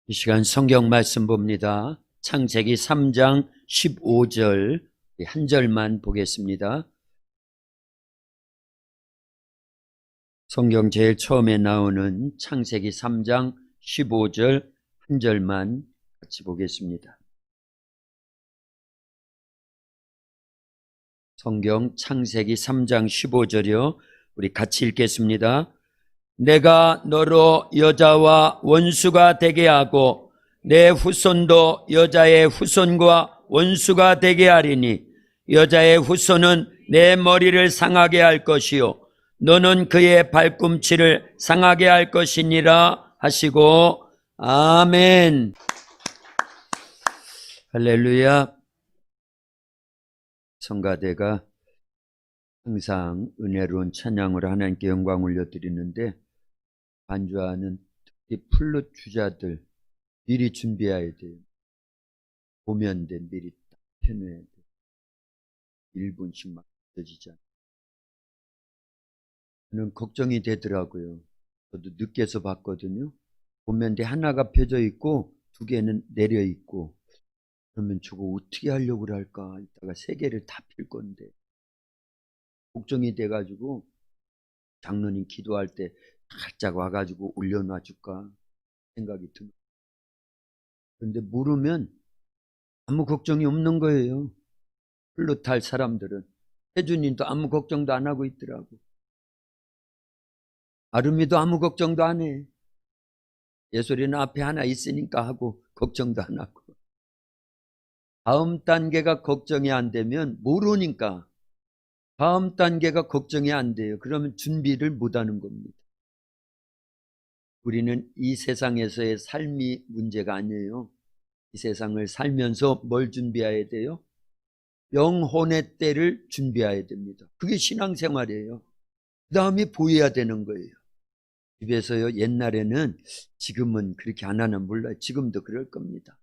이 시간 성경 말씀 봅니다. 창세기 3장 15절 한 절만 보겠습니다. 성경 제일 처음에 나오는 창세기 3장 15절 한 절만 같이 보겠습니다. 성경 창세기 3장 15절이요. 우리 같이 읽겠습니다. 내가 너로 여자와 원수가 되게 하고 내 후손도 여자의 후손과 원수가 되게 하리니 여자의 후손은 내 머리를 상하게 할 것이요 너는 그의 발꿈치를 상하게 할 것이니라 하시고 아멘. 할렐루야. 성가대가 항상 은혜로운 찬양으로 하나님께 영광 올려드리는데 반주하는 특히 플룻 주자들 미리 준비해야 돼요. 보면 돼. 미리 딱 해놔야 돼. 1분씩 막 늦어지잖아. 저는 걱정이 되더라고요. 저도 늦게서 봤거든요. 보면 돼. 하나가 펴져 있고 두 개는 내려 있고 그러면 저거 어떻게 하려고 할까? 이따가 세 개를 다 필 건데 걱정이 돼가지고 장로님 기도할 때 살짝 와가지고 올려놔 줄까 생각이 드는. 그런데 모르면 아무 걱정이 없는 거예요. 플룻할 사람들은. 혜준님도 아무 걱정도 안 하고 있더라고. 아름이도 아무 걱정도 안 해. 예솔이는 앞에 하나 있으니까 하고 걱정도 안 하고. 다음 단계가 걱정이 안 되면 모르니까 다음 단계가 걱정이 안 돼요. 그러면 준비를 못 하는 겁니다. 우리는 이 세상에서의 삶이 문제가 아니에요. 이 세상을 살면서 뭘 준비해야 돼요? 영혼의 때를 준비해야 됩니다. 그게 신앙생활이에요. 그 다음에 보여야 되는 거예요. 집에서요, 옛날에는, 지금은 그렇게 안 하나 몰라요. 지금도 그럴 겁니다.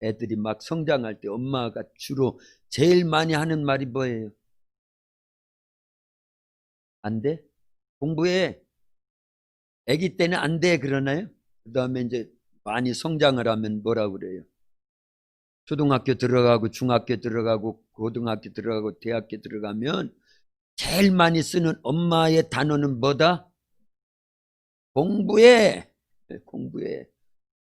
애들이 막 성장할 때 엄마가 주로 제일 많이 하는 말이 뭐예요? 안 돼? 공부해. 아기 때는 안 돼 그러나요? 그 다음에 이제 많이 성장을 하면 뭐라고 그래요? 초등학교 들어가고 중학교 들어가고 고등학교 들어가고 대학교 들어가면 제일 많이 쓰는 엄마의 단어는 뭐다? 공부해. 공부해.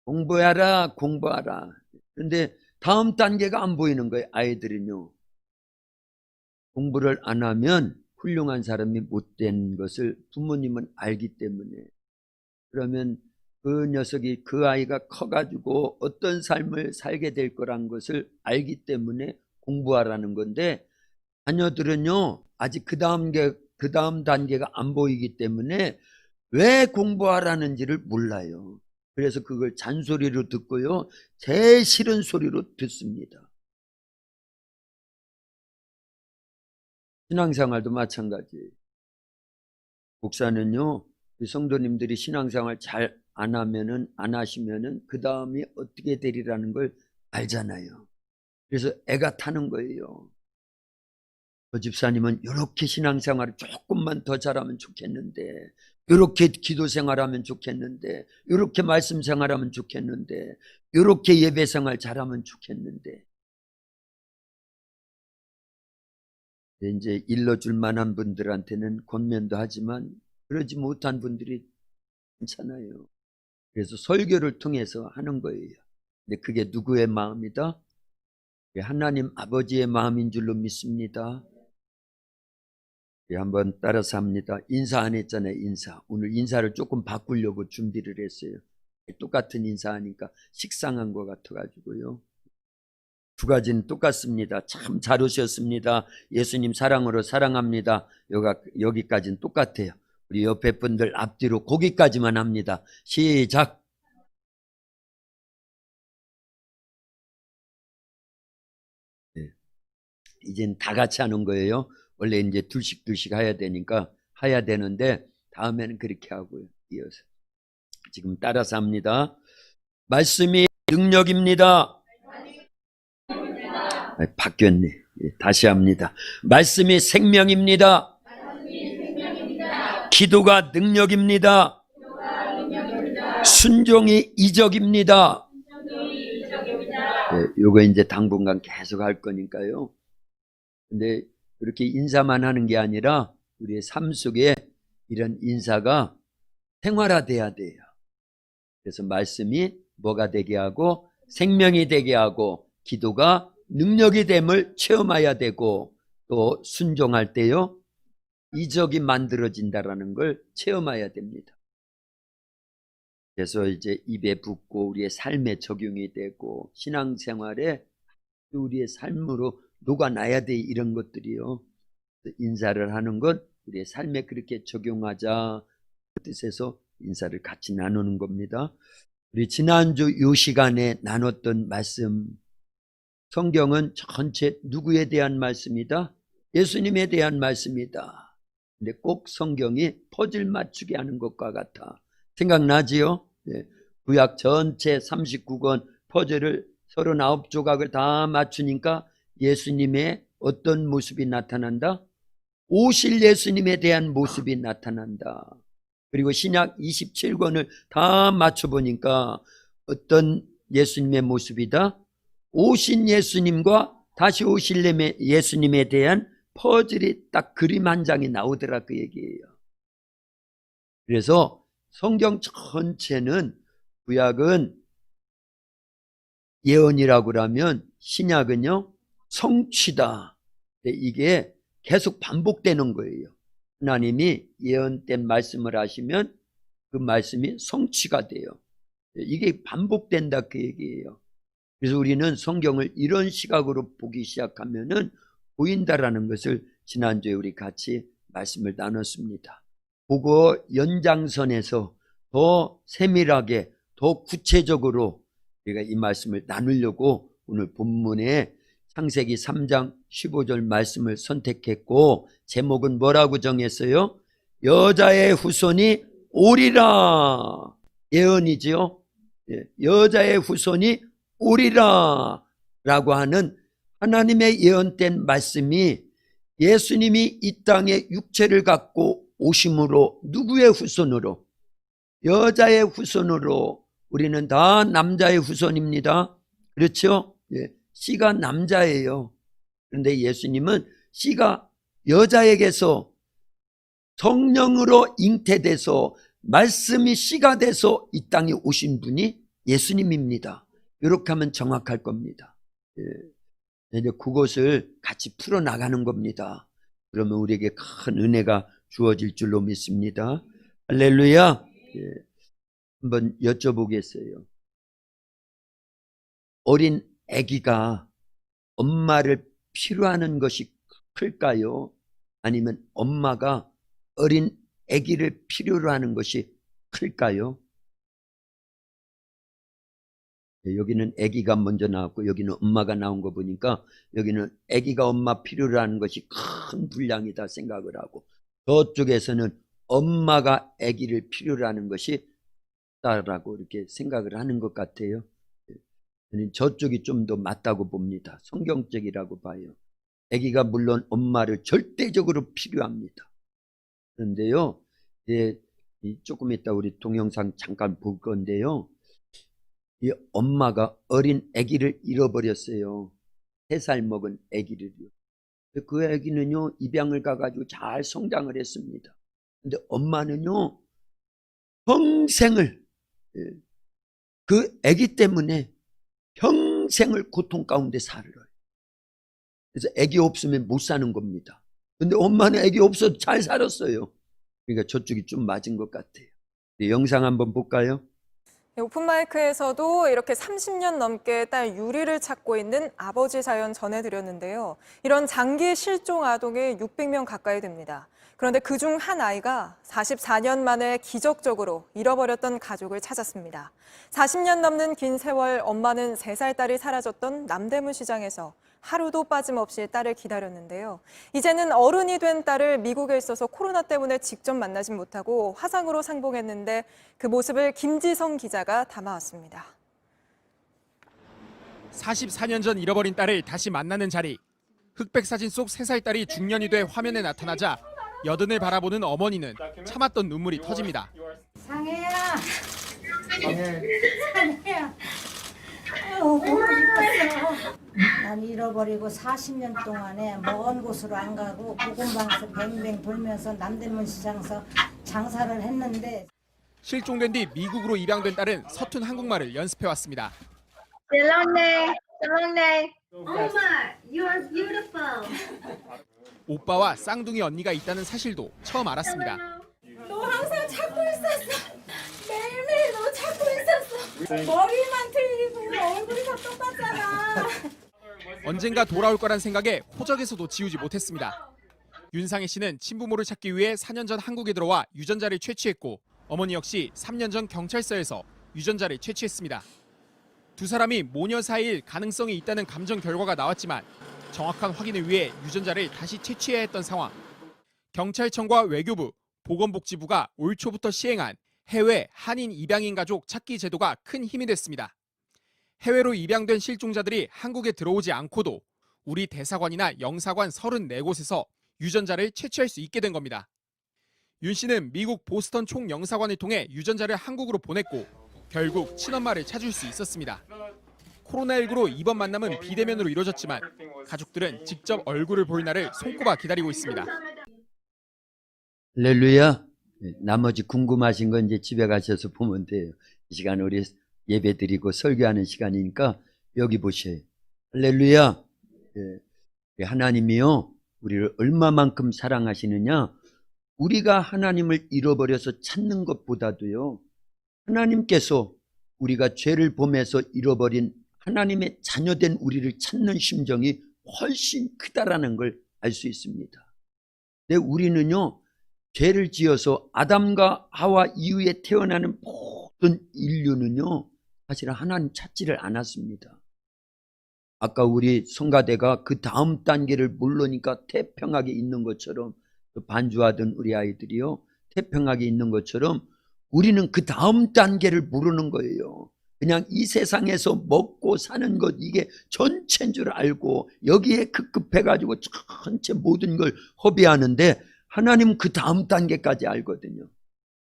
공부하라. 공부하라. 그런데 다음 단계가 안 보이는 거예요. 아이들은요. 공부를 안 하면 훌륭한 사람이 못된 것을 부모님은 알기 때문에 그러면 그 녀석이 그 아이가 커가지고 어떤 삶을 살게 될 거란 것을 알기 때문에 공부하라는 건데 자녀들은요 아직 그 다음 단계가 안 보이기 때문에 왜 공부하라는지를 몰라요. 그래서 그걸 잔소리로 듣고요 제일 싫은 소리로 듣습니다. 신앙생활도 마찬가지예요. 목사는요 성도님들이 신앙생활 잘 안 하시면은 그 다음이 어떻게 되리라는 걸 알잖아요. 그래서 애가 타는 거예요. 저 집사님은 이렇게 신앙생활을 조금만 더 잘하면 좋겠는데, 이렇게 기도생활하면 좋겠는데, 이렇게 말씀생활하면 좋겠는데, 이렇게 예배생활 잘하면 좋겠는데. 이제 일러줄 만한 분들한테는 권면도 하지만 그러지 못한 분들이 많잖아요. 그래서 설교를 통해서 하는 거예요. 근데 그게 누구의 마음이다? 하나님 아버지의 마음인 줄로 믿습니다. 한번 따라서 합니다. 인사 안 했잖아요. 인사. 오늘 인사를 조금 바꾸려고 준비를 했어요. 똑같은 인사하니까 식상한 것 같아가지고요. 두 가지는 똑같습니다. 참 잘 오셨습니다. 예수님 사랑으로 사랑합니다. 여기까지는 똑같아요. 우리 옆에 분들 앞뒤로 거기까지만 합니다. 시작. 네. 이젠 다 같이 하는 거예요. 원래 이제 둘씩 해야 되는데 다음에는 그렇게 하고요. 이어서 지금 따라서 합니다. 말씀이 능력입니다. 바뀌었네. 다시 합니다. 말씀이 생명입니다. 기도가 능력입니다. 순종이 이적입니다. 요거 이제 당분간 계속 할 거니까요. 근데 그렇게 인사만 하는 게 아니라 우리의 삶 속에 이런 인사가 생활화돼야 돼요. 그래서 말씀이 뭐가 되게 하고 생명이 되게 하고 기도가 능력이 됨을 체험해야 되고 또 순종할 때요 이적이 만들어진다라는 걸 체험해야 됩니다. 그래서 이제 입에 붙고 우리의 삶에 적용이 되고 신앙생활에 우리의 삶으로 녹아나야 돼. 이런 것들이요. 인사를 하는 것 우리의 삶에 그렇게 적용하자 그 뜻에서 인사를 같이 나누는 겁니다. 우리 지난주 요 시간에 나눴던 말씀, 성경은 전체 누구에 대한 말씀이다? 예수님에 대한 말씀이다. 근데 꼭 성경이 퍼즐 맞추게 하는 것과 같아. 생각나지요? 네. 구약 전체 39권 퍼즐을 39조각을 다 맞추니까 예수님의 어떤 모습이 나타난다? 오실 예수님에 대한 모습이 나타난다. 그리고 신약 27권을 다 맞춰보니까 어떤 예수님의 모습이다? 오신 예수님과 다시 오실 예수님에 대한 퍼즐이 딱 그림 한 장이 나오더라 그 얘기예요. 그래서 성경 전체는 구약은 예언이라고 하면 신약은요 성취다. 이게 계속 반복되는 거예요. 하나님이 예언된 말씀을 하시면 그 말씀이 성취가 돼요. 이게 반복된다 그 얘기예요. 그래서 우리는 성경을 이런 시각으로 보기 시작하면은 보인다라는 것을 지난주에 우리 같이 말씀을 나눴습니다. 그거 연장선에서 더 세밀하게 더 구체적으로 우리가 이 말씀을 나누려고 오늘 본문에 창세기 3장 15절 말씀을 선택했고 제목은 뭐라고 정했어요? 여자의 후손이 오리라. 예언이지요. 여자의 후손이 오리라 라고 하는 하나님의 예언된 말씀이 예수님이 이 땅에 육체를 갖고 오심으로 누구의 후손으로? 여자의 후손으로. 우리는 다 남자의 후손입니다. 그렇죠? 씨가 남자예요. 그런데 예수님은 씨가 여자에게서 성령으로 잉태돼서 말씀이 씨가 돼서 이 땅에 오신 분이 예수님입니다. 이렇게 하면 정확할 겁니다. 이제 그것을 같이 풀어나가는 겁니다. 그러면 우리에게 큰 은혜가 주어질 줄로 믿습니다. 할렐루야. 한번 여쭤보겠어요. 어린 아기가 엄마를 필요하는 것이 클까요? 아니면 엄마가 어린 아기를 필요로 하는 것이 클까요? 여기는 아기가 먼저 나왔고 여기는 엄마가 나온 거 보니까 여기는 아기가 엄마 필요로 하는 것이 큰 분량이다 생각을 하고 저쪽에서는 엄마가 아기를 필요로 하는 것이 크다라고 이렇게 생각을 하는 것 같아요. 저쪽이 좀 더 맞다고 봅니다. 성경적이라고 봐요. 아기가 물론 엄마를 절대적으로 필요합니다. 그런데요, 조금 이따 우리 동영상 잠깐 볼 건데요. 이 엄마가 어린 아기를 잃어버렸어요. 3살 먹은 아기를요. 그 아기는요 입양을 가가지고 잘 성장을 했습니다. 근데 엄마는요 평생을 그 아기 때문에 평생을 고통 가운데 살아요. 그래서 아기 없으면 못 사는 겁니다. 근데 엄마는 아기 없어도 잘 살았어요. 그러니까 저쪽이 좀 맞은 것 같아요. 영상 한번 볼까요? 오픈마이크에서도 이렇게 30년 넘게 딸 유리를 찾고 있는 아버지 사연 전해드렸는데요. 이런 장기 실종 아동이 600명 가까이 됩니다. 그런데 그중 한 아이가 44년 만에 기적적으로 잃어버렸던 가족을 찾았습니다. 40년 넘는 긴 세월 엄마는 3살 딸이 사라졌던 남대문 시장에서 하루도 빠짐없이 딸을 기다렸는데요. 이제는 어른이 된 딸을 미국에 있어서 코로나 때문에 직접 만나진 못하고 화상으로 상봉했는데 그 모습을 김지성 기자가 담아왔습니다. 44년 전 잃어버린 딸을 다시 만나는 자리. 흑백 사진 속 3살 딸이 중년이 돼 화면에 나타나자 여든을 바라보는 어머니는 참았던 눈물이 터집니다. 상혜야, 사내야. 아유, 보고 싶었어. 난 잃어버리고 40년 동안에 먼 곳으로 안 가고 보건방에서 뱅뱅 돌면서 남대문 시장에서 장사를 했는데 실종된 뒤 미국으로 입양된 딸은 서툰 한국말을 연습해 왔습니다. Salone, Salone. Oma, you are beautiful. 오빠와 쌍둥이 언니가 있다는 사실도 처음 알았습니다. 너 항상 찾고 있었어. 매일매일 너 찾고 있었어. 머리만 틀리고 얼굴이 다 똑같잖아. 언젠가 돌아올 거란 생각에 호적에서도 지우지 못했습니다. 윤상혜 씨는 친부모를 찾기 위해 4년 전 한국에 들어와 유전자를 채취했고 어머니 역시 3년 전 경찰서에서 유전자를 채취했습니다. 두 사람이 모녀 사이일 가능성이 있다는 감정 결과가 나왔지만 정확한 확인을 위해 유전자를 다시 채취해야 했던 상황. 경찰청과 외교부, 보건복지부가 올 초부터 시행한 해외 한인 입양인 가족 찾기 제도가 큰 힘이 됐습니다. 해외로 입양된 실종자들이 한국에 들어오지 않고도 우리 대사관이나 영사관 34곳에서 유전자를 채취할 수 있게 된 겁니다. 윤 씨는 미국 보스턴 총영사관을 통해 유전자를 한국으로 보냈고 결국 친엄마를 찾을 수 있었습니다. 코로나19로 이번 만남은 비대면으로 이루어졌지만 가족들은 직접 얼굴을 볼 날을 손꼽아 기다리고 있습니다. 할렐루야. 나머지 궁금하신 건 이제 집에 가셔서 보면 돼요. 이 시간 우리 예배 드리고 설교하는 시간이니까 여기 보셔요. 할렐루야. 하나님이요, 우리를 얼마만큼 사랑하시느냐. 우리가 하나님을 잃어버려서 찾는 것보다도요, 하나님께서 우리가 죄를 범해서 잃어버린 하나님의 자녀된 우리를 찾는 심정이 훨씬 크다라는 걸 알 수 있습니다. 근데 우리는요, 죄를 지어서 아담과 하와 이후에 태어나는 모든 인류는요, 사실 하나님 찾지를 않았습니다. 아까 우리 성가대가 그 다음 단계를 모르니까 태평하게 있는 것처럼, 반주하던 우리 아이들이요, 태평하게 있는 것처럼 우리는 그 다음 단계를 모르는 거예요. 그냥 이 세상에서 먹고 사는 것, 이게 전체인 줄 알고 여기에 급급해가지고 전체 모든 걸 허비하는데 하나님은 그 다음 단계까지 알거든요.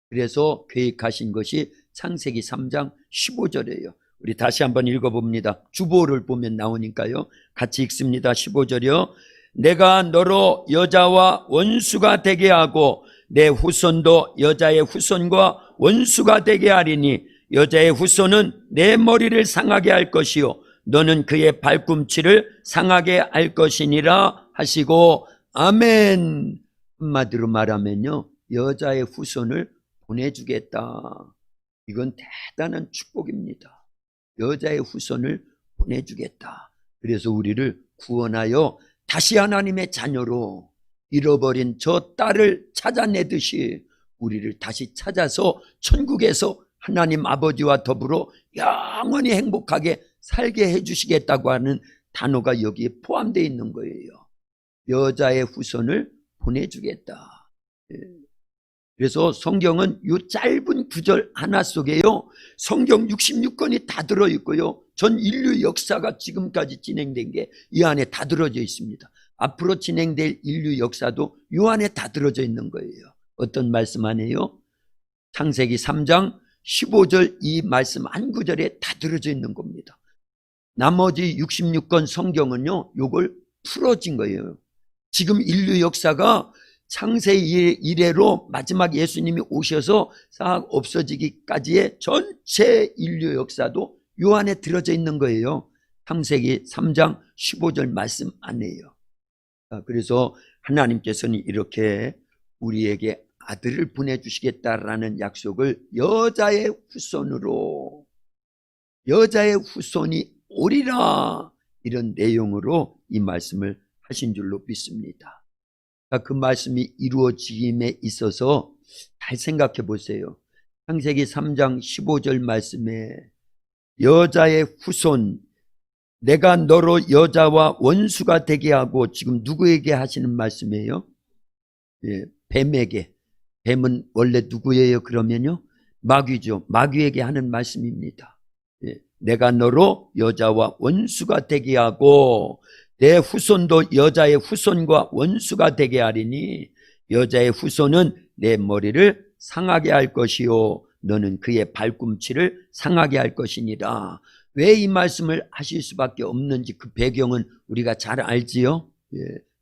그래서 계획하신 것이 창세기 3장 15절이에요. 우리 다시 한번 읽어봅니다. 주보를 보면 나오니까요. 같이 읽습니다. 15절이요. 내가 너로 여자와 원수가 되게 하고 내 후손도 여자의 후손과 원수가 되게 하리니 여자의 후손은 내 머리를 상하게 할 것이요 너는 그의 발꿈치를 상하게 할 것이니라 하시고 아멘. 한마디로 말하면요, 여자의 후손을 보내주겠다. 이건 대단한 축복입니다. 여자의 후손을 보내주겠다. 그래서 우리를 구원하여 다시 하나님의 자녀로 잃어버린 저 딸을 찾아내듯이 우리를 다시 찾아서 천국에서 하나님 아버지와 더불어 영원히 행복하게 살게 해주시겠다고 하는 단어가 여기에 포함되어 있는 거예요. 여자의 후손을 보내주겠다. 그래서 성경은 이 짧은 구절 하나 속에요, 성경 66권이 다 들어있고요, 전 인류 역사가 지금까지 진행된 게 이 안에 다 들어져 있습니다. 앞으로 진행될 인류 역사도 이 안에 다 들어져 있는 거예요. 어떤 말씀 안에요? 창세기 3장 15절 이 말씀 한 구절에 다 들어져 있는 겁니다. 나머지 66권 성경은요, 요걸 풀어진 거예요. 지금 인류 역사가 창세기 이래로 마지막 예수님이 오셔서 싹 없어지기까지의 전체 인류 역사도 요 안에 들어져 있는 거예요. 창세기 3장 15절 말씀 안에요. 그래서 하나님께서는 이렇게 우리에게 아들을 보내주시겠다라는 약속을 여자의 후손으로, 여자의 후손이 오리라, 이런 내용으로 이 말씀을 하신 줄로 믿습니다. 그 말씀이 이루어짐에 있어서 잘 생각해 보세요. 창세기 3장 15절 말씀에 여자의 후손, 내가 너로 여자와 원수가 되게 하고, 지금 누구에게 하시는 말씀이에요? 뱀에게. 뱀은 원래 누구예요? 그러면요, 마귀죠. 마귀에게 하는 말씀입니다. 내가 너로 여자와 원수가 되게 하고 내 후손도 여자의 후손과 원수가 되게 하리니 여자의 후손은 내 머리를 상하게 할 것이요 너는 그의 발꿈치를 상하게 할 것이니라. 왜 이 말씀을 하실 수밖에 없는지 그 배경은 우리가 잘 알지요.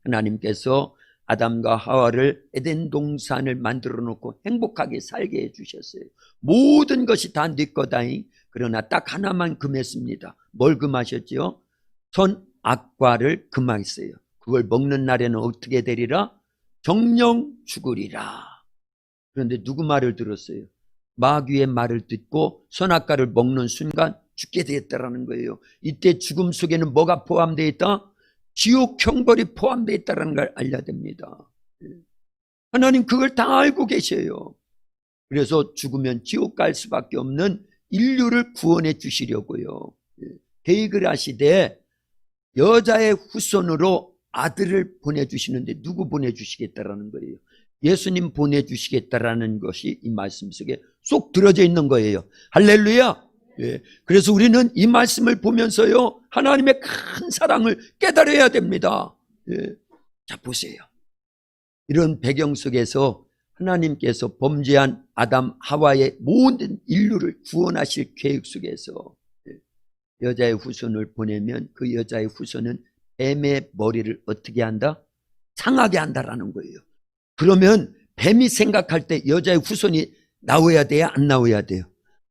하나님께서 아담과 하와를 에덴 동산을 만들어 놓고 행복하게 살게 해주셨어요. 모든 것이 다 네 거다잉. 그러나 딱 하나만 금했습니다. 뭘 금하셨지요? 선악과를 금하였어요. 그걸 먹는 날에는 어떻게 되리라? 정령 죽으리라. 그런데 누구 말을 들었어요? 마귀의 말을 듣고 선악과를 먹는 순간 죽게 되었다라는 거예요. 이때 죽음 속에는 뭐가 포함되어 있다? 지옥 형벌이 포함되어 있다는 걸 알려야 됩니다. 하나님 그걸 다 알고 계셔요. 그래서 죽으면 지옥 갈 수밖에 없는 인류를 구원해 주시려고요. 계획을 하시되 여자의 후손으로 아들을 보내주시는데 누구 보내주시겠다라는 거예요? 예수님 보내주시겠다라는 것이 이 말씀 속에 쏙 들어져 있는 거예요. 할렐루야. 그래서 우리는 이 말씀을 보면서요 하나님의 큰 사랑을 깨달아야 됩니다. 자 보세요. 이런 배경 속에서 하나님께서 범죄한 아담 하와의 모든 인류를 구원하실 계획 속에서 여자의 후손을 보내면 그 여자의 후손은 뱀의 머리를 어떻게 한다? 상하게 한다라는 거예요. 그러면 뱀이 생각할 때 여자의 후손이 나와야 돼요? 안 나와야 돼요?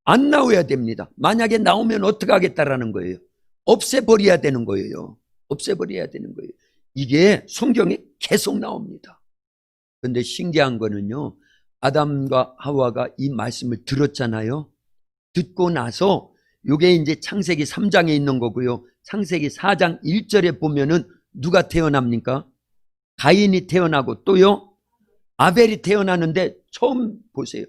안 나와야 됩니다. 만약에 나오면 어떻게 하겠다라는 거예요? 없애버려야 되는 거예요. 없애버려야 되는 거예요. 이게 성경에 계속 나옵니다. 그런데 신기한 거는요, 아담과 하와가 이 말씀을 들었잖아요. 듣고 나서 이게 이제 창세기 3장에 있는 거고요. 창세기 4장 1절에 보면은 누가 태어납니까? 가인이 태어나고 또요 아벨이 태어나는데 처음 보세요.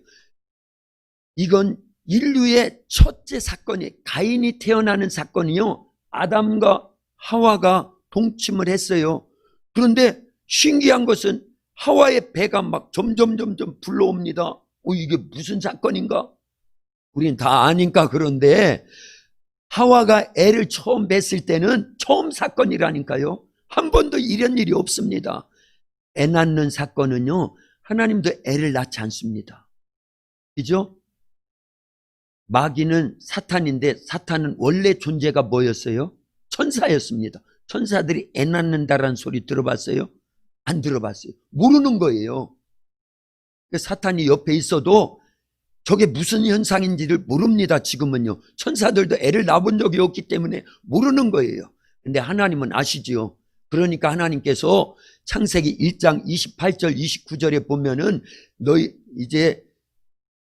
이건 인류의 첫째 사건이 가인이 태어나는 사건이요. 아담과 하와가 동침을 했어요. 그런데 신기한 것은 하와의 배가 막 점점 불러옵니다. 이게 무슨 사건인가? 우린 다 아니까. 그런데 하와가 애를 처음 뵀을 때는 처음 사건이라니까요. 한 번도 이런 일이 없습니다. 애 낳는 사건은요, 하나님도 애를 낳지 않습니다. 그죠? 마귀는 사탄인데 사탄은 원래 존재가 뭐였어요? 천사였습니다. 천사들이 애 낳는다라는 소리 들어봤어요? 안 들어봤어요. 모르는 거예요. 사탄이 옆에 있어도 저게 무슨 현상인지를 모릅니다. 지금은요. 천사들도 애를 낳아본 적이 없기 때문에 모르는 거예요. 근데 하나님은 아시지요. 그러니까 하나님께서 창세기 1장 28절 29절에 보면은 너희 이제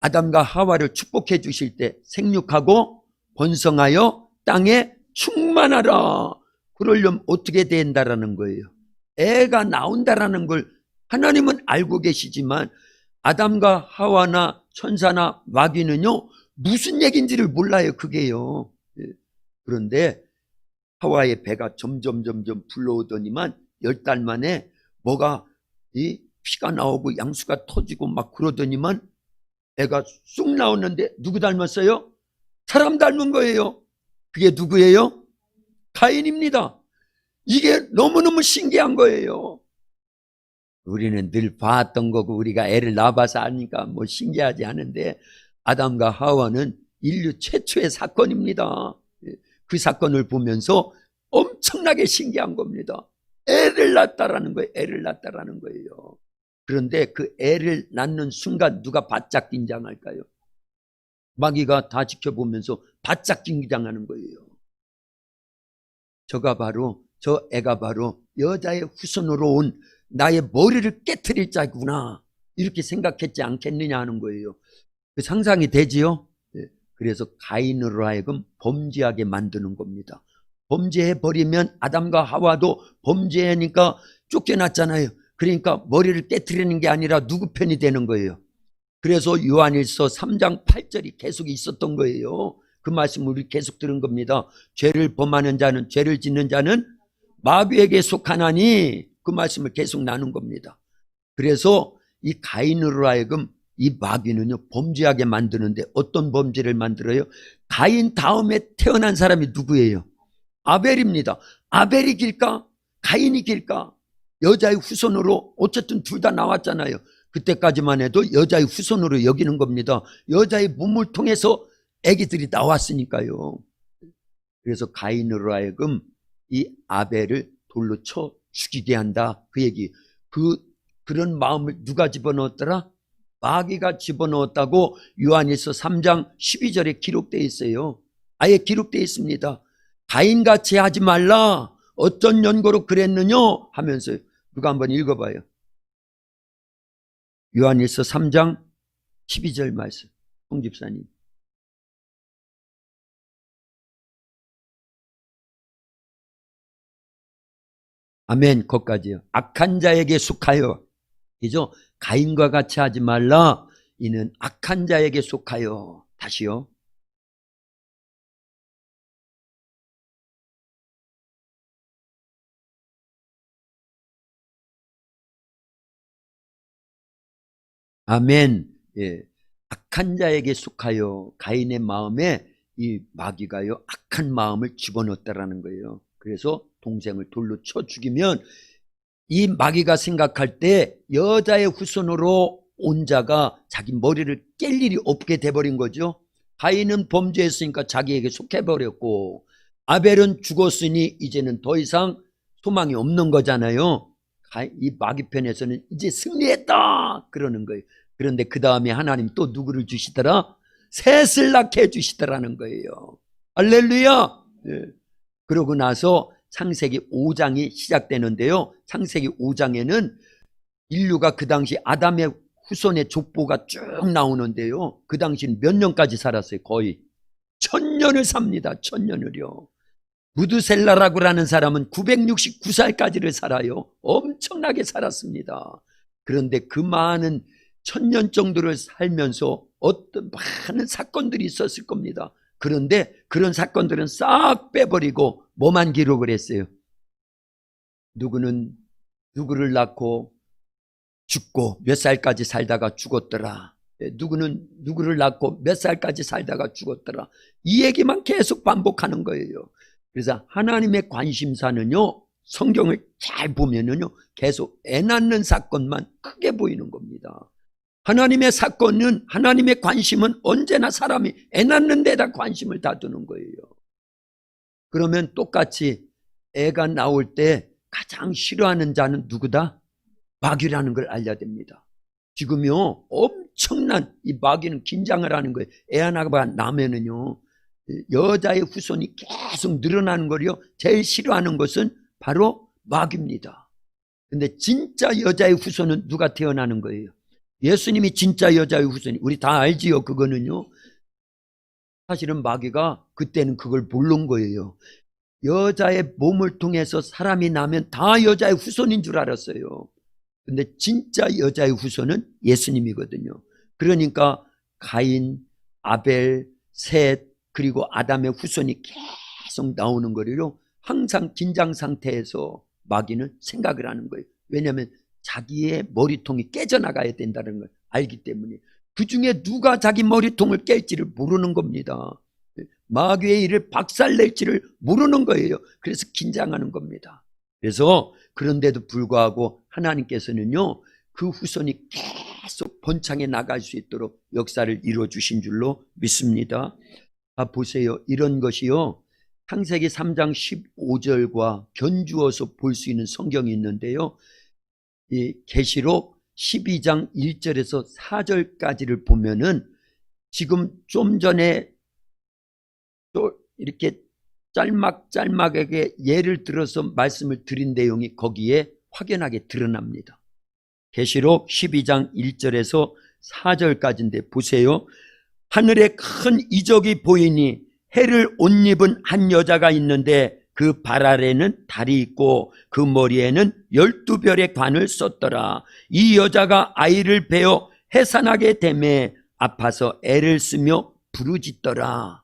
아담과 하와를 축복해 주실 때 생육하고 번성하여 땅에 충만하라. 그러려면 어떻게 된다라는 거예요? 애가 나온다라는 걸 하나님은 알고 계시지만 아담과 하와나 천사나 마귀는요 무슨 얘기인지를 몰라요. 그게요. 그런데 하와의 배가 점점 불러오더니만 10달 만에 뭐가 피가 나오고 양수가 터지고 막 그러더니만 애가 쑥 나오는데 누구 닮았어요? 사람 닮은 거예요. 그게 누구예요? 가인입니다. 이게 너무너무 신기한 거예요. 우리는 늘 봤던 거고 우리가 애를 낳아봐서 아니까 뭐 신기하지 않은데 아담과 하와는 인류 최초의 사건입니다. 그 사건을 보면서 엄청나게 신기한 겁니다. 애를 낳았다라는 거예요. 애를 낳았다라는 거예요. 그런데 그 애를 낳는 순간 누가 바짝 긴장할까요? 마귀가 다 지켜보면서 바짝 긴장하는 거예요. 저 애가 바로 여자의 후손으로 온 나의 머리를 깨트릴 자구나 이렇게 생각했지 않겠느냐 하는 거예요. 그 상상이 되지요? 그래서 가인으로 하여금 범죄하게 만드는 겁니다. 범죄해버리면 아담과 하와도 범죄하니까 쫓겨났잖아요. 그러니까 머리를 깨트리는 게 아니라 누구 편이 되는 거예요. 그래서 요한일서 3장 8절이 계속 있었던 거예요. 그 말씀을 우리 계속 들은 겁니다. 죄를 범하는 자는, 죄를 짓는 자는 마귀에게 속하나니 그 말씀을 계속 나눈 겁니다. 그래서 이 가인으로 하여금 이 마귀는요 범죄하게 만드는데 어떤 범죄를 만들어요? 가인 다음에 태어난 사람이 누구예요? 아벨입니다. 아벨이 길까? 가인이 길까? 여자의 후손으로 어쨌든 둘 다 나왔잖아요. 그때까지만 해도 여자의 후손으로 여기는 겁니다. 여자의 몸을 통해서 아기들이 나왔으니까요. 그래서 가인으로 하여금 이 아벨을 돌로 쳐 죽이게 한다. 그 얘기. 그런 마음을 누가 집어넣었더라? 마귀가 집어넣었다고 요한일서 3장 12절에 기록되어 있어요. 아예 기록되어 있습니다. 가인같이 하지 말라. 어떤 연고로 그랬느냐 하면서 누가 한번 읽어봐요. 요한일서 3장 12절 말씀. 홍 집사님. 아멘. 거기까지요. 악한 자에게 속하여. 그죠? 가인과 같이 하지 말라. 이는 악한 자에게 속하여. 다시요. 아멘. 예. 악한 자에게 속하여. 가인의 마음에 이 마귀가요, 악한 마음을 집어넣었다라는 거예요. 그래서 동생을 돌로 쳐 죽이면 이 마귀가 생각할 때 여자의 후손으로 온 자가 자기 머리를 깰 일이 없게 돼버린 거죠. 가인은 범죄했으니까 자기에게 속해버렸고, 아벨은 죽었으니 이제는 더 이상 소망이 없는 거잖아요. 이 마귀 편에서는 이제 승리했다 그러는 거예요. 그런데 그 다음에 하나님 또 누구를 주시더라? 셋을 낳게 해주시더라는 거예요. 할렐루야. 네. 그러고 나서 창세기 5장이 시작되는데요. 창세기 5장에는 인류가 그 당시 아담의 후손의 족보가 쭉 나오는데요. 그 당시는 몇 년까지 살았어요? 거의 1000년을 삽니다. 1000년을요. 무드셀라라고 하는 사람은 969살까지를 살아요. 엄청나게 살았습니다. 그런데 그 많은 1000년 정도를 살면서 어떤 많은 사건들이 있었을 겁니다. 그런데 그런 사건들은 싹 빼버리고 뭐만 기록을 했어요? 누구는 누구를 낳고 죽고 몇 살까지 살다가 죽었더라. 누구는 누구를 낳고 몇 살까지 살다가 죽었더라. 이 얘기만 계속 반복하는 거예요. 그래서 하나님의 관심사는요, 성경을 잘 보면은요, 계속 애 낳는 사건만 크게 보이는 겁니다. 하나님의 사건은, 하나님의 관심은 언제나 사람이 애 낳는 데다 관심을 다 두는 거예요. 그러면 똑같이 애가 나올 때 가장 싫어하는 자는 누구다? 마귀라는 걸 알려야 됩니다. 지금요, 엄청난 이 마귀는 긴장을 하는 거예요. 애 하나가 나면은요, 여자의 후손이 계속 늘어나는 거요. 제일 싫어하는 것은 바로 마귀입니다. 근데 진짜 여자의 후손은 누가 태어나는 거예요? 예수님이 진짜 여자의 후손이, 우리 다 알지요. 그거는요. 사실은 마귀가 그때는 그걸 모르는 거예요. 여자의 몸을 통해서 사람이 나면 다 여자의 후손인 줄 알았어요. 근데 진짜 여자의 후손은 예수님이거든요. 그러니까 가인, 아벨, 셋, 그리고 아담의 후손이 계속 나오는 거리로 항상 긴장 상태에서 마귀는 생각을 하는 거예요. 왜냐하면 자기의 머리통이 깨져나가야 된다는 걸 알기 때문에. 그 중에 누가 자기 머리통을 깰지를 모르는 겁니다. 마귀의 일을 박살낼지를 모르는 거예요. 그래서 긴장하는 겁니다. 그래서 그런데도 불구하고 하나님께서는요, 그 후손이 계속 번창해 나갈 수 있도록 역사를 이루어주신 줄로 믿습니다. 보세요. 이런 것이요, 창세기 3장 15절과 견주어서 볼 수 있는 성경이 있는데요, 이 계시록 12장 1절에서 4절까지를 보면은 지금 좀 전에 또 이렇게 짤막짤막하게 예를 들어서 말씀을 드린 내용이 거기에 확연하게 드러납니다. 계시록 12장 1절에서 4절까지인데 보세요. 하늘에 큰 이적이 보이니 해를 옷 입은 한 여자가 있는데 그 발 아래는 달이 있고 그 머리에는 12별의 관을 썼더라. 이 여자가 아이를 베어 해산하게 되매 아파서 애를 쓰며 부르짖더라.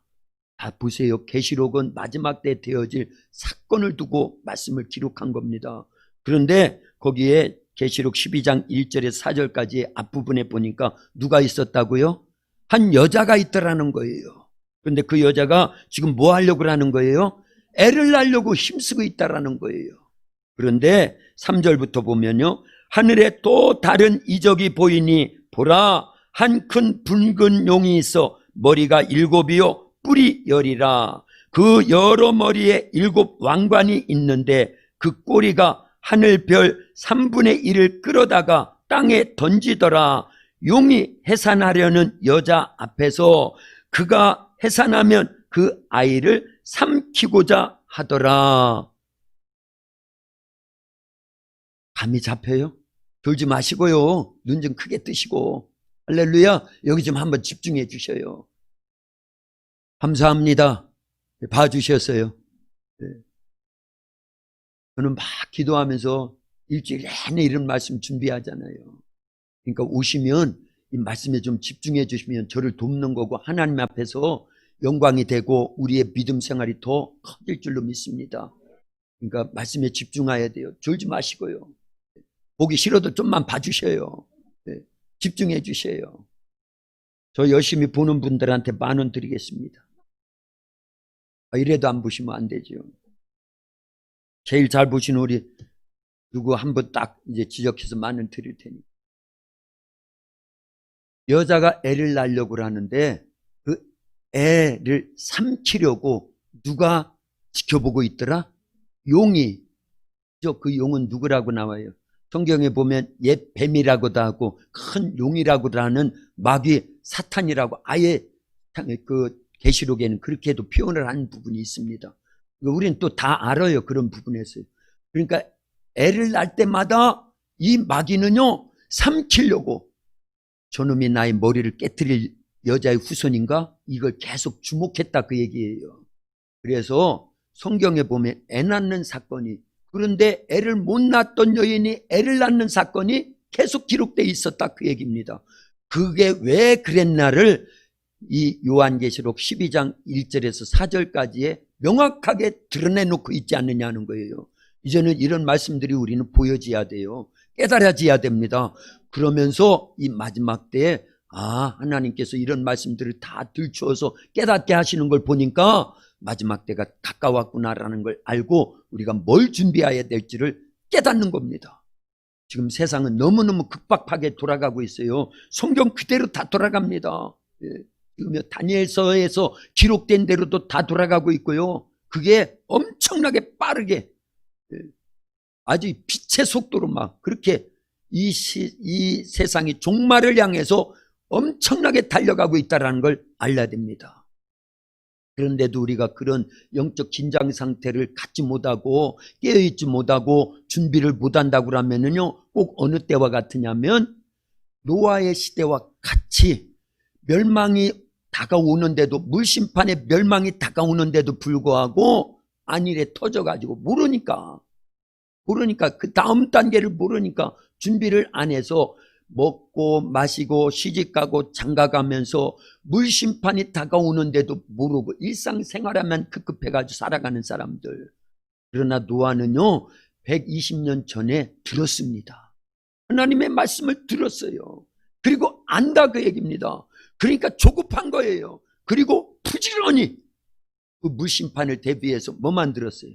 보세요. 계시록은 마지막 때 되어질 사건을 두고 말씀을 기록한 겁니다. 그런데 거기에 계시록 12장 1절에서 4절까지 앞부분에 보니까 누가 있었다고요? 한 여자가 있더라는 거예요. 그런데 그 여자가 지금 뭐 하려고 하는 거예요? 애를 낳으려고 힘쓰고 있다라는 거예요. 그런데 3절부터 보면요, 하늘에 또 다른 이적이 보이니 보라, 한 큰 붉은 용이 있어 머리가 7이요 뿔이 10이라. 그 여러 머리에 7 왕관이 있는데 그 꼬리가 하늘 별 3분의 1을 끌어다가 땅에 던지더라. 용이 해산하려는 여자 앞에서 그가 해산하면 그 아이를 삼키고자 하더라. 감이 잡혀요? 졸지 마시고요. 눈 좀 크게 뜨시고. 할렐루야. 여기 좀 한번 집중해 주셔요. 감사합니다. 봐주셨어요. 저는 막 기도하면서 일주일 내내 이런 말씀 준비하잖아요. 그러니까 오시면 이 말씀에 좀 집중해 주시면 저를 돕는 거고 하나님 앞에서 영광이 되고 우리의 믿음 생활이 더 커질 줄로 믿습니다. 그러니까 말씀에 집중해야 돼요. 졸지 마시고요. 보기 싫어도 좀만 봐주셔요. 집중해 주셔요. 저 열심히 보는 분들한테 10,000원 드리겠습니다. 이래도 안 보시면 안 되죠. 제일 잘 보시는 우리 누구 한번 딱 이제 지적해서 10,000원 드릴 테니. 여자가 애를 낳으려고 하는데 그 애를 삼키려고 누가 지켜보고 있더라? 용이. 그 용은 누구라고 나와요? 성경에 보면 옛 뱀이라고도 하고 큰 용이라고도 하는 마귀 사탄이라고 아예 그 계시록에는 그렇게도 표현을 한 부분이 있습니다. 우리는 또 다 알아요. 그런 부분에서. 그러니까 애를 낳을 때마다 이 마귀는요 삼키려고 저놈이 나의 머리를 깨트릴 여자의 후손인가? 이걸 계속 주목했다 그 얘기예요. 그래서 성경에 보면 애 낳는 사건이, 그런데 애를 못 낳았던 여인이 애를 낳는 사건이 계속 기록되어 있었다 그 얘기입니다. 그게 왜 그랬나를 이 요한계시록 12장 1절에서 4절까지에 명확하게 드러내놓고 있지 않느냐는 거예요. 이제는 이런 말씀들이 우리는 보여져야 돼요. 깨달아져야 됩니다. 그러면서 이 마지막 때에 하나님께서 이런 말씀들을 다 들추어서 깨닫게 하시는 걸 보니까 마지막 때가 가까웠구나라는 걸 알고 우리가 뭘 준비해야 될지를 깨닫는 겁니다. 지금 세상은 너무너무 급박하게 돌아가고 있어요. 성경 그대로 다 돌아갑니다. 다니엘서에서 기록된 대로도 다 돌아가고 있고요. 그게 엄청나게 빠르게 아주 빛의 속도로 막 그렇게 이 세상이 종말을 향해서 엄청나게 달려가고 있다는 걸 알아야 됩니다. 그런데도 우리가 그런 영적 긴장 상태를 갖지 못하고 깨어있지 못하고 준비를 못한다고 하면은요, 꼭 어느 때와 같으냐면 노아의 시대와 같이 멸망이 다가오는데도, 물심판의 멸망이 다가오는데도 불구하고 안일에 터져가지고 모르니까 그 다음 단계를 모르니까 준비를 안 해서 먹고 마시고 시집가고 장가가면서 물심판이 다가오는데도 모르고 일상생활하면 급급해가지고 살아가는 사람들. 그러나 노아는요 120년 전에 들었습니다. 하나님의 말씀을 들었어요. 그리고 안다 그 얘기입니다. 그러니까 조급한 거예요. 그리고 부지런히 그 물심판을 대비해서 뭐 만들었어요?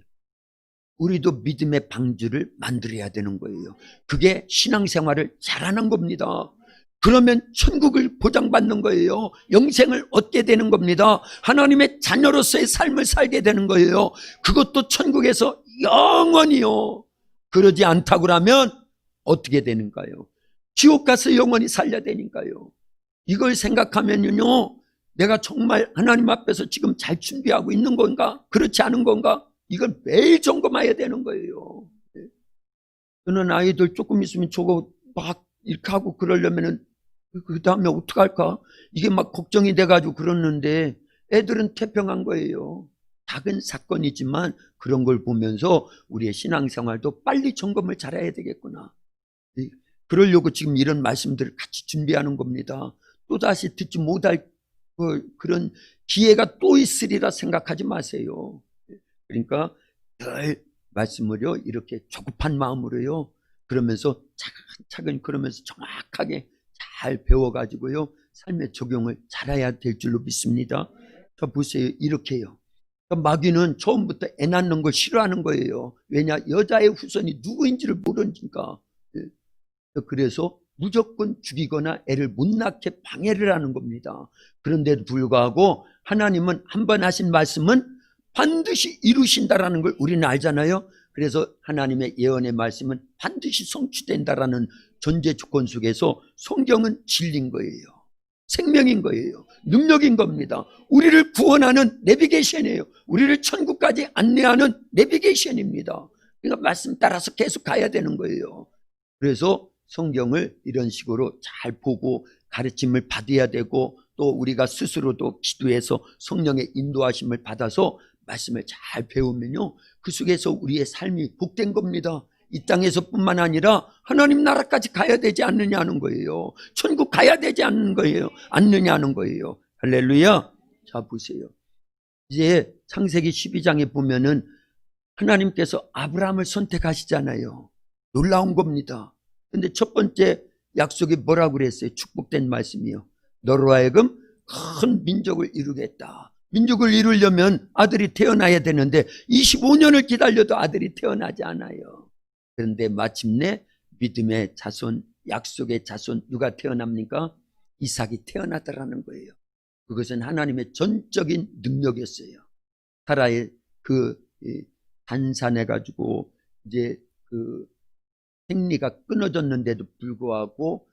우리도 믿음의 방주를 만들어야 되는 거예요. 그게 신앙생활을 잘하는 겁니다. 그러면 천국을 보장받는 거예요. 영생을 얻게 되는 겁니다. 하나님의 자녀로서의 삶을 살게 되는 거예요. 그것도 천국에서 영원히요. 그러지 않다고 하면 어떻게 되는가요? 지옥 가서 영원히 살려야 되니까요. 이걸 생각하면요, 내가 정말 하나님 앞에서 지금 잘 준비하고 있는 건가? 그렇지 않은 건가? 이걸 매일 점검해야 되는 거예요. 저는 아이들 조금 있으면 저거 막 이렇게 하고 그러려면은 그 다음에 어떡할까? 이게 막 걱정이 돼가지고 그러는데 애들은 태평한 거예요. 작은 사건이지만 그런 걸 보면서 우리의 신앙생활도 빨리 점검을 잘해야 되겠구나. 그러려고 지금 이런 말씀들을 같이 준비하는 겁니다. 또다시 듣지 못할 그런 기회가 또 있으리라 생각하지 마세요. 그러니까 늘 말씀을요 이렇게 조급한 마음으로요 그러면서 차근차근 그러면서 정확하게 잘 배워가지고요 삶의 적용을 잘해야 될 줄로 믿습니다. 저 보세요, 이렇게요. 마귀는 처음부터 애 낳는 걸 싫어하는 거예요. 왜냐? 여자의 후손이 누구인지를 모르니까. 그래서 무조건 죽이거나 애를 못 낳게 방해를 하는 겁니다. 그런데도 불구하고 하나님은 한 번 하신 말씀은 반드시 이루신다라는 걸 우리는 알잖아요. 그래서 하나님의 예언의 말씀은 반드시 성취된다라는 전제 조건 속에서 성경은 진리인 거예요. 생명인 거예요. 능력인 겁니다. 우리를 구원하는 내비게이션이에요. 우리를 천국까지 안내하는 내비게이션입니다. 그러니까 말씀 따라서 계속 가야 되는 거예요. 그래서 성경을 이런 식으로 잘 보고 가르침을 받아야 되고, 또 우리가 스스로도 기도해서 성령의 인도하심을 받아서 말씀을 잘 배우면요, 그 속에서 우리의 삶이 복된 겁니다. 이 땅에서뿐만 아니라 하나님 나라까지 가야 되지 않느냐는 거예요. 천국 가야 되지 않는 거예요. 않느냐는 거예요. 할렐루야. 자, 보세요. 이제 창세기 12장에 보면은 하나님께서 아브라함을 선택하시잖아요. 놀라운 겁니다. 근데 첫 번째 약속이 뭐라고 그랬어요? 축복된 말씀이요. 너로 하여금 큰 민족을 이루겠다. 민족을 이루려면 아들이 태어나야 되는데 25년을 기다려도 아들이 태어나지 않아요. 그런데 마침내 믿음의 자손, 약속의 자손, 누가 태어납니까? 이삭이 태어나더라는 거예요. 그것은 하나님의 전적인 능력이었어요. 사라의 그 단산해가지고 이제 그 생리가 끊어졌는데도 불구하고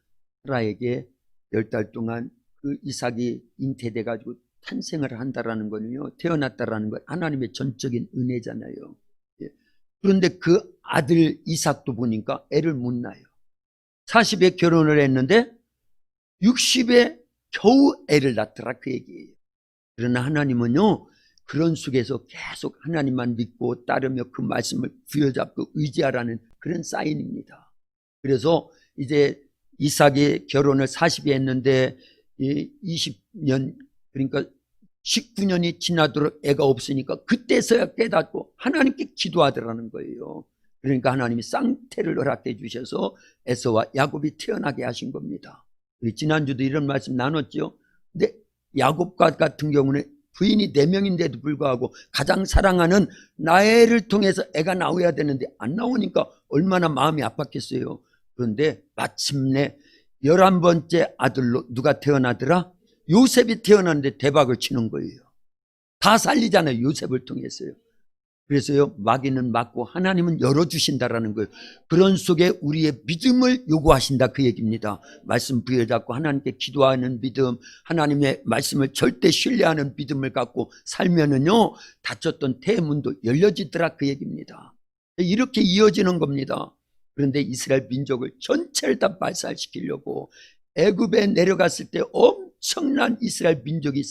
사라에게 10달 동안 그 이삭이 잉태돼가지고 탄생을 한다라는 거는요, 태어났다라는 건 하나님의 전적인 은혜잖아요. 그런데 그 아들 이삭도 보니까 애를 못 낳아요. 40에 결혼을 했는데 60에 겨우 애를 낳더라, 그 얘기예요. 그러나 하나님은요, 그런 속에서 계속 하나님만 믿고 따르며 그 말씀을 부여잡고 의지하라는 그런 사인입니다. 그래서 이제 이삭이 결혼을 40에 했는데 20년, 그러니까 19년이 지나도록 애가 없으니까 그때서야 깨닫고 하나님께 기도하더라는 거예요. 그러니까 하나님이 쌍태를 허락해 주셔서 에서와 야곱이 태어나게 하신 겁니다. 우리 지난주도 이런 말씀 나눴죠. 근데 야곱과 같은 경우는 부인이 4명인데도 불구하고 가장 사랑하는 라헬을 통해서 애가 나와야 되는데 안 나오니까 얼마나 마음이 아팠겠어요. 그런데 마침내 11번째 아들로 누가 태어나더라? 요셉이 태어났는데 대박을 치는 거예요. 다 살리잖아요, 요셉을 통해서요. 그래서요, 마귀는 막고 하나님은 열어주신다라는 거예요. 그런 속에 우리의 믿음을 요구하신다, 그 얘기입니다. 말씀 부여잡고 하나님께 기도하는 믿음, 하나님의 말씀을 절대 신뢰하는 믿음을 갖고 살면은요, 닫혔던 태문도 열려지더라, 그 얘기입니다. 이렇게 이어지는 겁니다. 그런데 이스라엘 민족을 전체를 다 말살시키려고 애굽에 내려갔을 때 엄청난 이스라엘 민족이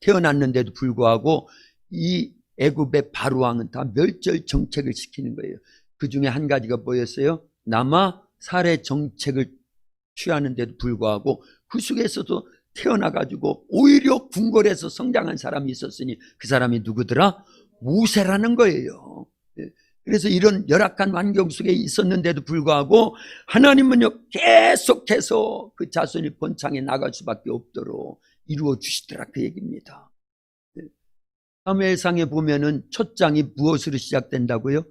태어났는데도 불구하고 이 애굽의 바로왕은 다 멸절 정책을 시키는 거예요. 그 중에 한 가지가 뭐였어요? 남아 살해 정책을 취하는데도 불구하고 그 속에서도 태어나가지고 오히려 궁궐에서 성장한 사람이 있었으니 그 사람이 누구더라? 모세라는 거예요. 그래서 이런 열악한 환경 속에 있었는데도 불구하고 하나님은요, 계속해서 그 자손이 번창해 나갈 수밖에 없도록 이루어 주시더라, 그 얘기입니다. 사무엘상에 보면은 첫 장이 무엇으로 시작된다고요?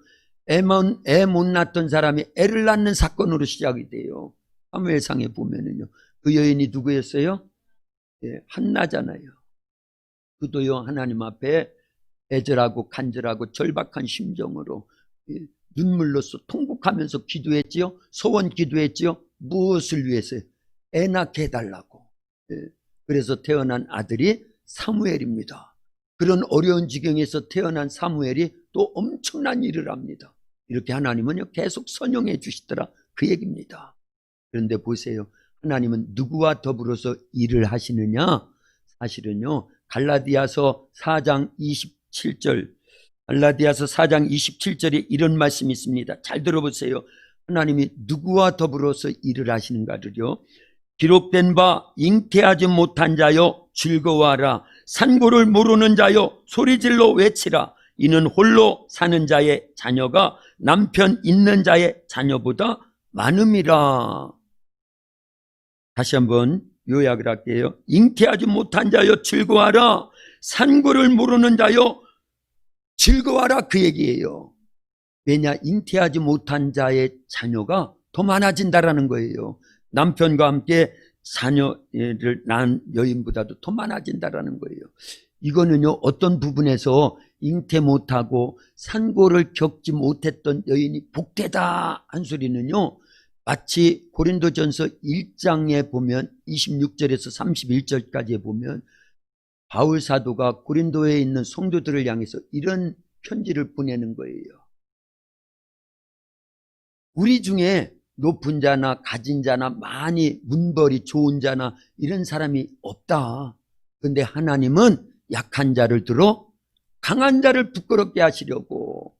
애 못 낳던 사람이 애를 낳는 사건으로 시작이 돼요. 사무엘상에 보면은요, 그 여인이 누구였어요? 한나잖아요. 그도요, 하나님 앞에 애절하고 간절하고 절박한 심정으로 눈물로써 통곡하면서 기도했지요. 소원 기도했지요. 무엇을 위해서요? 애 낳게 해달라고. 그래서 태어난 아들이 사무엘입니다. 그런 어려운 지경에서 태어난 사무엘이 또 엄청난 일을 합니다. 이렇게 하나님은요, 계속 선용해 주시더라, 그 얘기입니다. 그런데 보세요, 하나님은 누구와 더불어서 일을 하시느냐? 사실은요, 갈라디아서 4장 27절, 갈라디아서 4장 27절에 이런 말씀이 있습니다. 잘 들어보세요. 하나님이 누구와 더불어서 일을 하시는가를요, 기록된 바 잉태하지 못한 자여 즐거워하라. 산고를 모르는 자여 소리질러 외치라. 이는 홀로 사는 자의 자녀가 남편 있는 자의 자녀보다 많음이라. 다시 한번 요약을 할게요. 잉태하지 못한 자여 즐거워하라. 산고를 모르는 자여 즐거워하라, 그 얘기예요. 왜냐? 잉태하지 못한 자의 자녀가 더 많아진다라는 거예요. 남편과 함께 자녀를 낳은 여인보다도 더 많아진다라는 거예요. 이거는요, 어떤 부분에서 잉태 못하고 산고를 겪지 못했던 여인이 복되다 한 소리는요, 마치 고린도전서 1장에 보면 26절에서 31절까지에 보면 바울 사도가 고린도에 있는 성도들을 향해서 이런 편지를 보내는 거예요. 우리 중에 높은 자나 가진 자나 많이 문벌이 좋은 자나 이런 사람이 없다. 그런데 하나님은 약한 자를 들어 강한 자를 부끄럽게 하시려고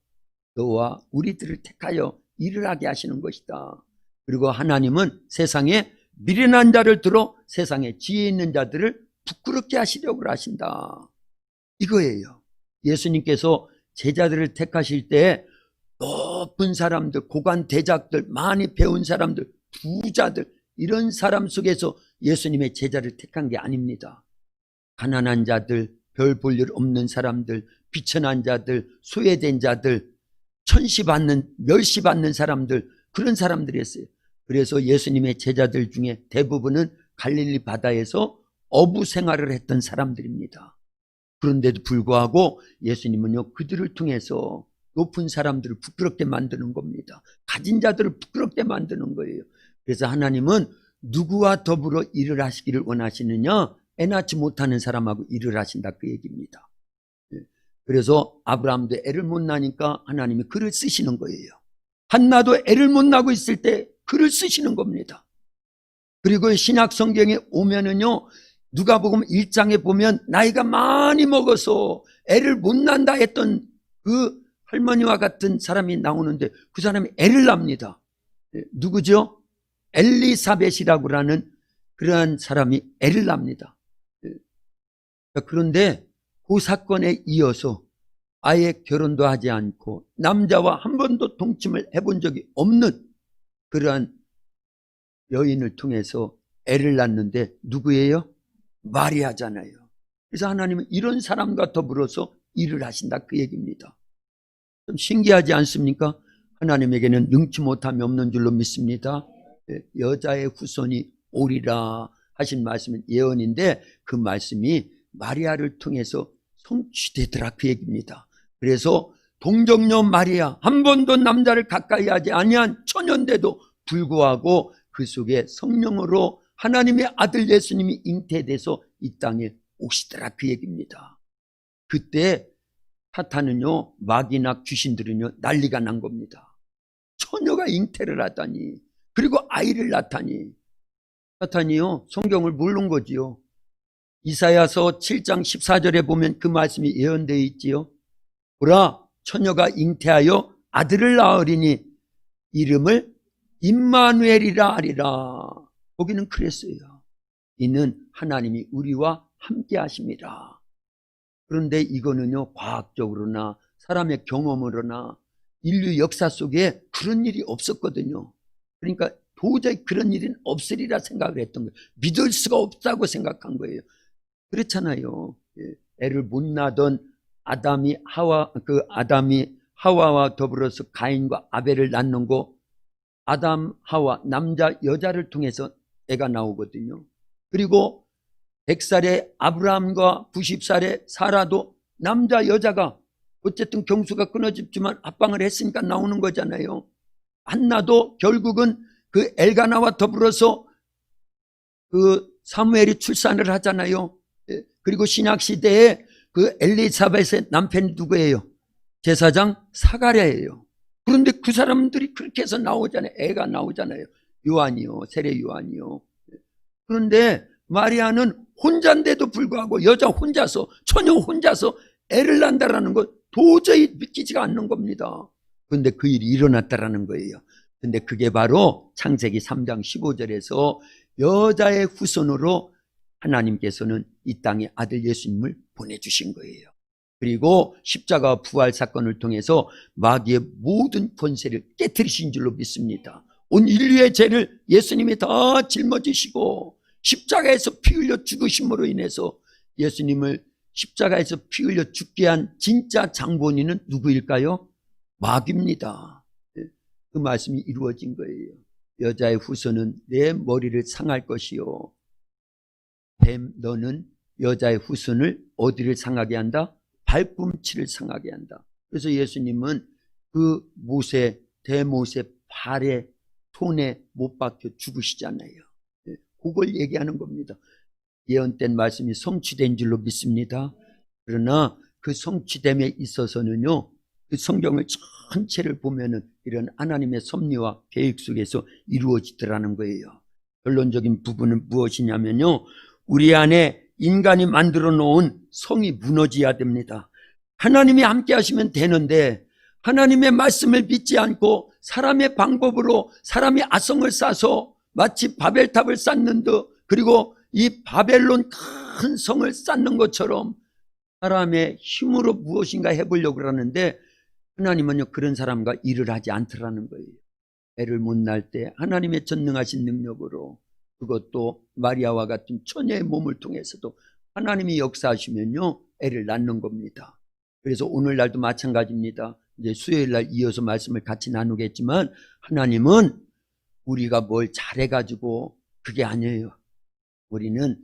너와 우리들을 택하여 일을 하게 하시는 것이다. 그리고 하나님은 세상에 미련한 자를 들어 세상에 지혜 있는 자들을 부끄럽게 하시려고 하신다. 이거예요. 예수님께서 제자들을 택하실 때 높은 사람들, 고관 대작들, 많이 배운 사람들, 부자들 이런 사람 속에서 예수님의 제자를 택한 게 아닙니다. 가난한 자들, 별 볼 일 없는 사람들, 비천한 자들, 소외된 자들, 천시받는, 멸시받는 사람들, 그런 사람들이었어요. 그래서 예수님의 제자들 중에 대부분은 갈릴리 바다에서 어부 생활을 했던 사람들입니다. 그런데도 불구하고 예수님은요, 그들을 통해서 높은 사람들을 부끄럽게 만드는 겁니다. 가진 자들을 부끄럽게 만드는 거예요. 그래서 하나님은 누구와 더불어 일을 하시기를 원하시느냐? 애 낳지 못하는 사람하고 일을 하신다, 그 얘기입니다. 그래서 아브라함도 애를 못 낳으니까 하나님이 그를 쓰시는 거예요. 한나도 애를 못 낳고 있을 때 그를 쓰시는 겁니다. 그리고 신약 성경에 오면은요, 누가복음 1장에 보면 나이가 많이 먹어서 애를 못 낳는다 했던 그 할머니와 같은 사람이 나오는데 그 사람이 애를 낳습니다. 누구죠? 엘리사벳이라고 하는 그러한 사람이 애를 낳습니다. 그런데 그 사건에 이어서 아예 결혼도 하지 않고 남자와 한 번도 동침을 해본 적이 없는 그러한 여인을 통해서 애를 낳는데 누구예요? 마리아잖아요. 그래서 하나님은 이런 사람과 더불어서 일을 하신다, 그 얘기입니다. 좀 신기하지 않습니까? 하나님에게는 능치 못함이 없는 줄로 믿습니다. 여자의 후손이 오리라 하신 말씀은 예언인데 그 말씀이 마리아를 통해서 성취되더라, 그 얘기입니다. 그래서 동정녀 마리아, 한 번도 남자를 가까이 하지 아니한 처녀인데도 불구하고 그 속에 성령으로 하나님의 아들 예수님이 잉태돼서 이 땅에 오시더라, 그 얘기입니다. 그때 사탄은요, 마귀나 귀신들은요, 난리가 난 겁니다. 처녀가 잉태를 하다니, 그리고 아이를 낳다니. 사탄이요, 성경을 모르는 거지요. 이사야서 7장 14절에 보면 그 말씀이 예언되어 있지요. 보라, 처녀가 잉태하여 아들을 낳으리니 이름을 임마누엘이라 하리라. 거기는 그랬어요. 이는 하나님이 우리와 함께 하심이라. 그런데 이거는요, 과학적으로나 사람의 경험으로나 인류 역사 속에 그런 일이 없었거든요. 그러니까 도저히 그런 일은 없으리라 생각을 했던 거예요. 믿을 수가 없다고 생각한 거예요. 그렇잖아요. 애를 못 낳던 아담이 하와와 더불어서 가인과 아벨을 낳는 거, 아담, 하와, 남자, 여자를 통해서 애가 나오거든요. 그리고 100살의 아브라함과 90살의 사라도 남자, 여자가 어쨌든 경수가 끊어졌지만 합방을 했으니까 나오는 거잖아요. 한나도 결국은 그 엘가나와 더불어서 그 사무엘이 출산을 하잖아요. 그리고 신약시대에 그 엘리사벳의 남편이 누구예요? 제사장 사가랴예요. 그런데 그 사람들이 그렇게 해서 나오잖아요. 애가 나오잖아요. 요한이요, 세례 요한이요. 그런데 마리아는 혼자인데도 불구하고 여자 혼자서, 처녀 혼자서 애를 낳는다라는 것 도저히 믿기지가 않는 겁니다. 그런데 그 일이 일어났다라는 거예요. 근데 그게 바로 창세기 3장 15절에서 여자의 후손으로 하나님께서는 이 땅에 아들 예수님을 보내주신 거예요. 그리고 십자가 부활 사건을 통해서 마귀의 모든 권세를 깨뜨리신 줄로 믿습니다. 온 인류의 죄를 예수님이 다 짊어지시고 십자가에서 피 흘려 죽으심으로 인해서 예수님을 십자가에서 피 흘려 죽게 한 진짜 장본인은 누구일까요? 마귀입니다. 그 말씀이 이루어진 거예요. 여자의 후손은 내 머리를 상할 것이요. 뱀 너는 여자의 후손을 어디를 상하게 한다? 발꿈치를 상하게 한다. 그래서 예수님은 그 모세, 대모세 발에 손에 못 박혀 죽으시잖아요. 그걸 얘기하는 겁니다. 예언된 말씀이 성취된 줄로 믿습니다. 그러나 그 성취됨에 있어서는요, 그 성경을 전체를 보면은 이런 하나님의 섭리와 계획 속에서 이루어지더라는 거예요. 결론적인 부분은 무엇이냐면요, 우리 안에 인간이 만들어 놓은 성이 무너져야 됩니다. 하나님이 함께 하시면 되는데 하나님의 말씀을 믿지 않고 사람의 방법으로 사람이 아성을 쌓아서 마치 바벨탑을 쌓는 듯, 그리고 이 바벨론 큰 성을 쌓는 것처럼 사람의 힘으로 무엇인가 해보려고 그러는데 하나님은요 그런 사람과 일을 하지 않더라는 거예요. 애를 못 낳을 때 하나님의 전능하신 능력으로, 그것도 마리아와 같은 처녀의 몸을 통해서도 하나님이 역사하시면요 애를 낳는 겁니다. 그래서 오늘날도 마찬가지입니다. 이제 수요일날 이어서 말씀을 같이 나누겠지만 하나님은 우리가 뭘 잘해가지고 그게 아니에요. 우리는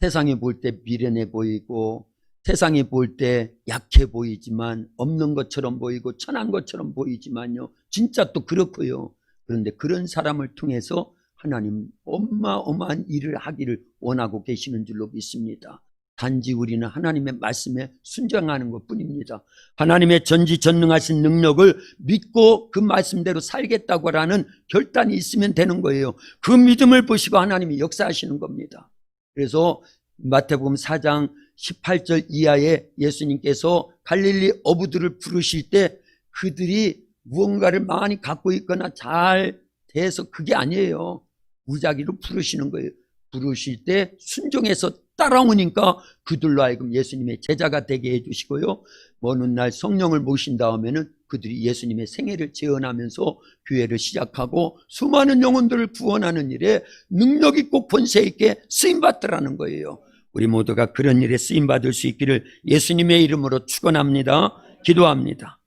세상에 볼 때 미련해 보이고 세상에 볼 때 약해 보이지만 없는 것처럼 보이고 천한 것처럼 보이지만요 진짜 또 그렇고요. 그런데 그런 사람을 통해서 하나님 어마어마한 일을 하기를 원하고 계시는 줄로 믿습니다. 단지 우리는 하나님의 말씀에 순종하는 것뿐입니다. 하나님의 전지전능하신 능력을 믿고 그 말씀대로 살겠다고 하는 결단이 있으면 되는 거예요. 그 믿음을 보시고 하나님이 역사하시는 겁니다. 그래서 마태복음 4장 18절 이하에 예수님께서 갈릴리 어부들을 부르실 때 그들이 무언가를 많이 갖고 있거나 잘 돼서 그게 아니에요. 무작위로 부르시는 거예요. 부르실 때 순종해서 따라오니까 그들로 하여금 예수님의 제자가 되게 해주시고요. 먼 훗날 성령을 모신 다음에는 그들이 예수님의 생애를 재현하면서 교회를 시작하고 수많은 영혼들을 구원하는 일에 능력 있고 권세 있게 쓰임받더라는 거예요. 우리 모두가 그런 일에 쓰임받을 수 있기를 예수님의 이름으로 축원합니다. 기도합니다.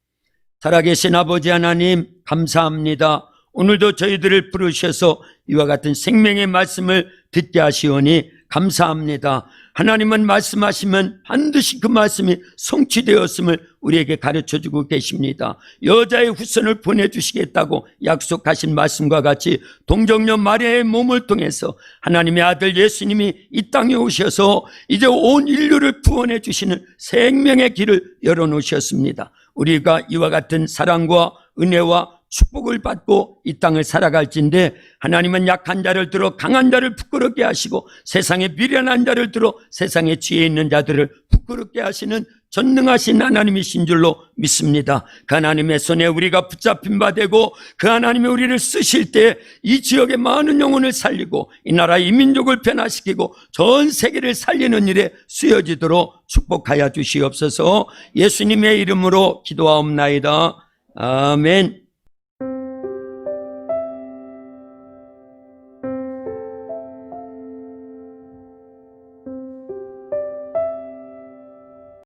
살아계신 아버지 하나님 감사합니다. 오늘도 저희들을 부르셔서 이와 같은 생명의 말씀을 듣게 하시오니 감사합니다. 하나님은 말씀하시면 반드시 그 말씀이 성취되었음을 우리에게 가르쳐주고 계십니다. 여자의 후손을 보내주시겠다고 약속하신 말씀과 같이 동정녀 마리아의 몸을 통해서 하나님의 아들 예수님이 이 땅에 오셔서 이제 온 인류를 구원해 주시는 생명의 길을 열어놓으셨습니다. 우리가 이와 같은 사랑과 은혜와 축복을 받고 이 땅을 살아갈진데 하나님은 약한 자를 들어 강한 자를 부끄럽게 하시고 세상에 미련한 자를 들어 세상에 지혜 있는 자들을 부끄럽게 하시는 전능하신 하나님이신 줄로 믿습니다. 그 하나님의 손에 우리가 붙잡힌 바 되고 그 하나님이 우리를 쓰실 때 이 지역의 많은 영혼을 살리고 이 나라 이 민족을 변화시키고 전 세계를 살리는 일에 쓰여지도록 축복하여 주시옵소서. 예수님의 이름으로 기도하옵나이다. 아멘.